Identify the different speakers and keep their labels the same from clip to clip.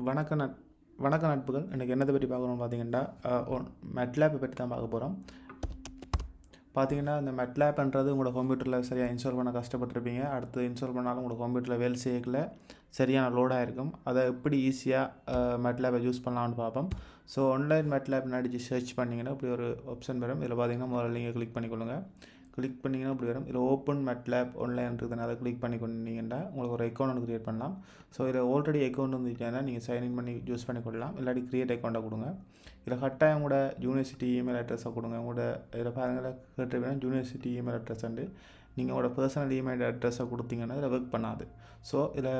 Speaker 1: வணக்க நட் வணக்க நட்புகள். எனக்கு என்னத்தை பற்றி பார்க்கணும்னு பார்த்தீங்கன்னா மெட்லேப்பை பற்றி தான் பார்க்க போகிறோம். பார்த்தீங்கன்னா இந்த மெட்லேப்ன்றது உங்களோட கம்ப்யூட்டரில் சரியாக இன்ஸ்டால் பண்ண கஷ்டப்பட்டுருப்பீங்க. அடுத்து இன்ஸ்டால் பண்ணாலும் உங்களோட கம்ப்யூட்டரில் வேலை செய்யல சரியான லோடாக இருக்கும். அதை எப்படி ஈஸியாக மெட்லேப்பை யூஸ் பண்ணலாம்னு பார்ப்போம். ஸோ ஆன்லைன் மெட்லேப் அடித்து சர்ச் பண்ணிங்கன்னா இப்படி ஒரு ஆப்ஷன் வரும். இதில் பார்த்தீங்கன்னா முதல்ல நீங்கள் கிளிக் பண்ணிக்கொள்ளுங்க. கிளிக் பண்ணிங்கன்னா இப்படி வரும். இதில் ஓப்பன் மெட்லேப் ஆன்லைன் இருக்குதுன்னு அதை கிளிக் பண்ணி கொண்டீங்கன்னா உங்களுக்கு ஒரு அக்கௌண்ட் ஒன்று க்ரியேட் பண்ணலாம். ஸோ இதில் ஆல்ரெடி அக்கௌண்ட் வந்துட்டீங்கன்னா நீங்கள் சைன்இன் பண்ணி யூஸ் பண்ணிக்கொள்ளலாம். இல்லாட்டி க்ரியேட் அக்கௌண்ட்டை கொடுங்க. இதில் கட்டாயம் உங்களோட யூனிவர்சிட்டி இமெயில் அட்ரஸை கொடுங்க. உங்களோட இதில் பாருங்கள் கேட்டுருப்பீங்கன்னா யூனிவர்சிட்டி இமெயில் அட்ரஸ் வந்து நீங்கள் உங்களோட பர்சனல் இமெயில் அட்ரஸை கொடுத்தீங்கன்னா இதில் ஒர்க் பண்ணாது. ஸோ இதில்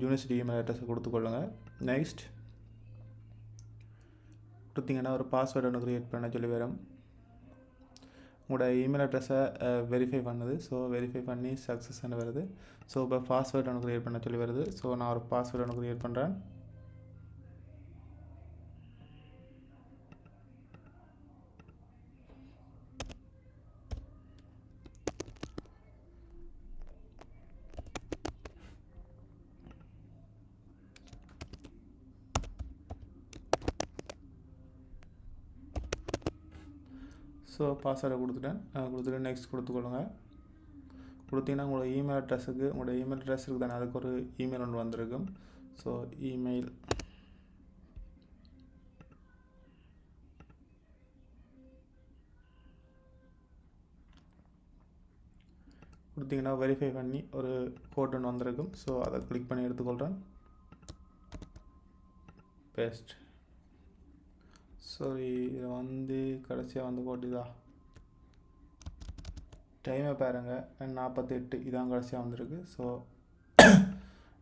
Speaker 1: யூனிவர்சிட்டி இமெயில் அட்ரஸை கொடுத்துக்கொள்ளுங்க. நெக்ஸ்ட் கொடுத்தீங்கன்னா ஒரு பாஸ்வேர்டு ஒன்று க்ரியேட் பண்ண சொல்லி வரும். உங்களோட இமெயில் அட்ரஸை வெரிஃபை பண்ணுது. ஸோ வெரிஃபை பண்ணி சக்ஸஸ்ன்னு வருது. ஸோ இப்போ பாஸ்வேர்டு ஒன்று க்ரியேட் பண்ண சொல்லி வருது. ஸோ நான் ஒரு பாஸ்வேர்டு ஒன்று க்ரியேட் பண்ணுறேன். ஸோ பாஸ்வேர்டை கொடுத்துட்டு நெக்ஸ்ட் கொடுத்துக்கொள்ளுங்க. கொடுத்தீங்கன்னா உங்களோட இமெயில் அட்ரஸுக்கு உங்களோட இமெயில் அட்ரஸ் இருக்குது தானே, அதுக்கு ஒரு இமெயில் ஒன்று வந்திருக்கும். ஸோ இமெயில் கொடுத்தீங்கன்னா வெரிஃபை பண்ணி ஒரு கோட் ஒன்று வந்திருக்கும். ஸோ அதை கிளிக் பண்ணி எடுத்துக்கொள்கிறேன். பேஸ்ட். சாரி, இதில் கடைசியாக கோட்டுதா டைமை பாருங்கள் 48 இதான் கடைசியாக வந்திருக்கு. ஸோ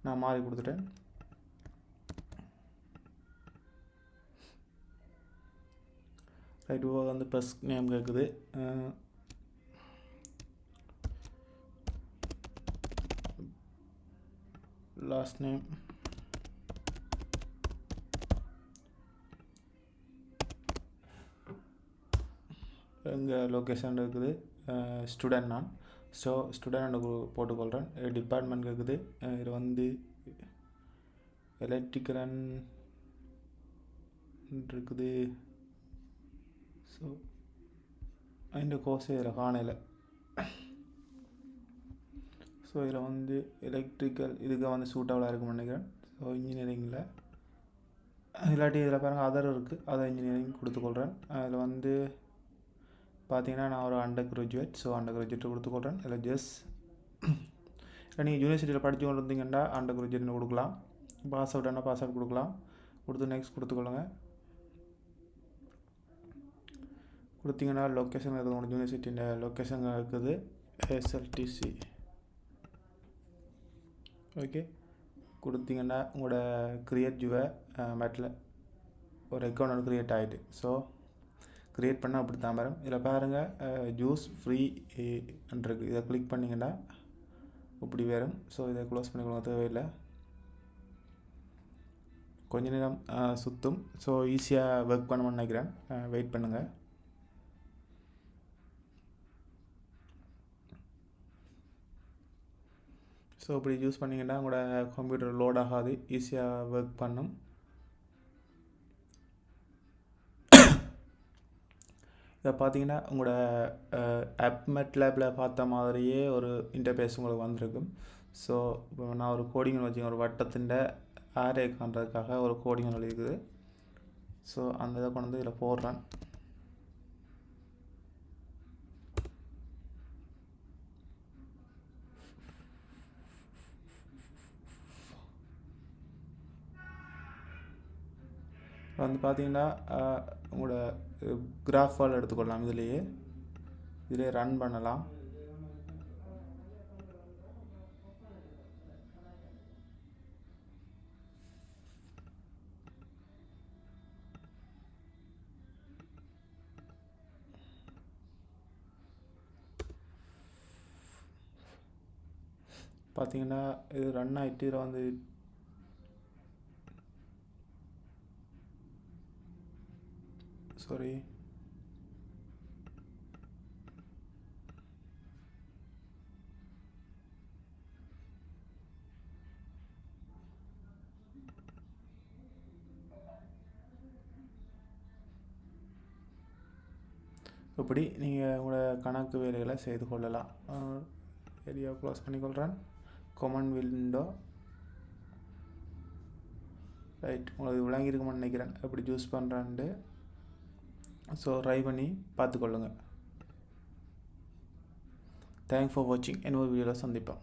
Speaker 1: நான் மாறி கொடுத்துட்டேன். ரைட் வந்து ப்ளஸ் நேம் கேட்குது. லாஸ்ட் நேம் எங்கள் லொக்கேஷன் இருக்குது. ஸ்டூடெண்ட் நான். ஸோ ஸ்டூடெண்ட் போட்டுக்கொள்கிறேன். டிபார்ட்மெண்ட் இருக்குது. இது எலக்ட்ரிக்கல் இருக்குது. ஸோ இந்த கோர்ஸ் இதில் காணையில். ஸோ இதில் எலக்ட்ரிக்கல் இதுக்கு சூட்டபுளாக இருக்கும்னு நினைக்கிறேன். ஸோ இன்ஜினியரிங்கில் இல்லாட்டி இதில் பாருங்கள் அதர் இருக்குது. அதை இன்ஜினியரிங் கொடுத்துக்கொள்கிறேன். அதில் பார்த்தீங்கன்னா நான் ஒரு under graduate. So under graduate கொடுத்துக்கொள்கிறேன். இதில் நீங்கள் யூனிவர்சிட்டியில் படித்து கொண்டு இருந்தீங்கன்னா அண்டர் கிராஜுவேட்னு கொடுக்கலாம். பாஸ் அவுட்னா பாஸ் அவுட் கொடுக்கலாம். கொடுத்து நெக்ஸ்ட் கொடுத்துக்கொள்ளுங்க. கொடுத்தீங்கன்னா லொக்கேஷன் இருக்குது. உங்களோட யூனிவர்சிட்டியோட லொக்கேஷன் இருக்குது SLTC. ஓகே, கொடுத்தீங்கன்னா உங்களோட க்ரியேட் யுவர் மெட்டில் ஒரு அக்கௌண்ட் ஒன்று க்ரியேட் ஆகிட்டு. ஸோ க்ரியேட் பண்ணால் அப்படி தான் வரும். இதில் பாருங்கள் ஜூஸ் ஃப்ரீ இருக்குது. இதை கிளிக் பண்ணிங்கன்னா இப்படி வரும். ஸோ இதை க்ளோஸ் பண்ணிக்கொள்ள தேவையில்லை. கொஞ்ச நேரம் சுற்றும். ஸோ ஈஸியாக ஒர்க் பண்ணணும்னு நினைக்கிறேன். வெயிட் பண்ணுங்கள். ஸோ இப்படி யூஸ் பண்ணிங்கன்னா உங்களோட கம்ப்யூட்டர் லோட் ஆகாது, ஈஸியாக ஒர்க் பண்ணும். இதை பார்த்தீங்கன்னா உங்களோட மெட்லேப்பில் பார்த்த மாதிரியே ஒரு இன்டர்ஃபேஸ் உங்களுக்கு வந்திருக்கும். ஸோ இப்போ நான் ஒரு கோடிங் வச்சுக்கேன். ஒரு வட்டத்தின் ஆரே காண்றதுக்காக ஒரு கோடிங் இருக்குது. ஸோ அந்த இதை கொண்டு இதில் போடுறேன். பார்த்தீங்கன்னா உங்களோட கிராஃப் ஃபால் எடுத்துக்கொள்ளலாம். இதிலே ரன் பண்ணலாம். பார்த்தீங்கன்னா இது ரன் ஆகிட்டு இதில் சாரி இப்படி நீங்கள் உங்களோட கணக்கு வேலைகளை செய்து கொள்ளலாம். வீடியோ க்ளோஸ் பண்ணிக்கொள்கிறேன். கொமெண்ட் விண்டோ ரைட் உங்களுக்கு விளங்கியிருக்குமான்னு நினைக்கிறேன் எப்படி சூஸ் பண்ணுறான்ட்டு. ஸோ ட்ரை பண்ணி பார்த்துக்கொள்ளுங்கள். தேங்க்ஸ் ஃபார் வாட்சிங். இன்னொரு வீடியோவில் சந்திப்போம்.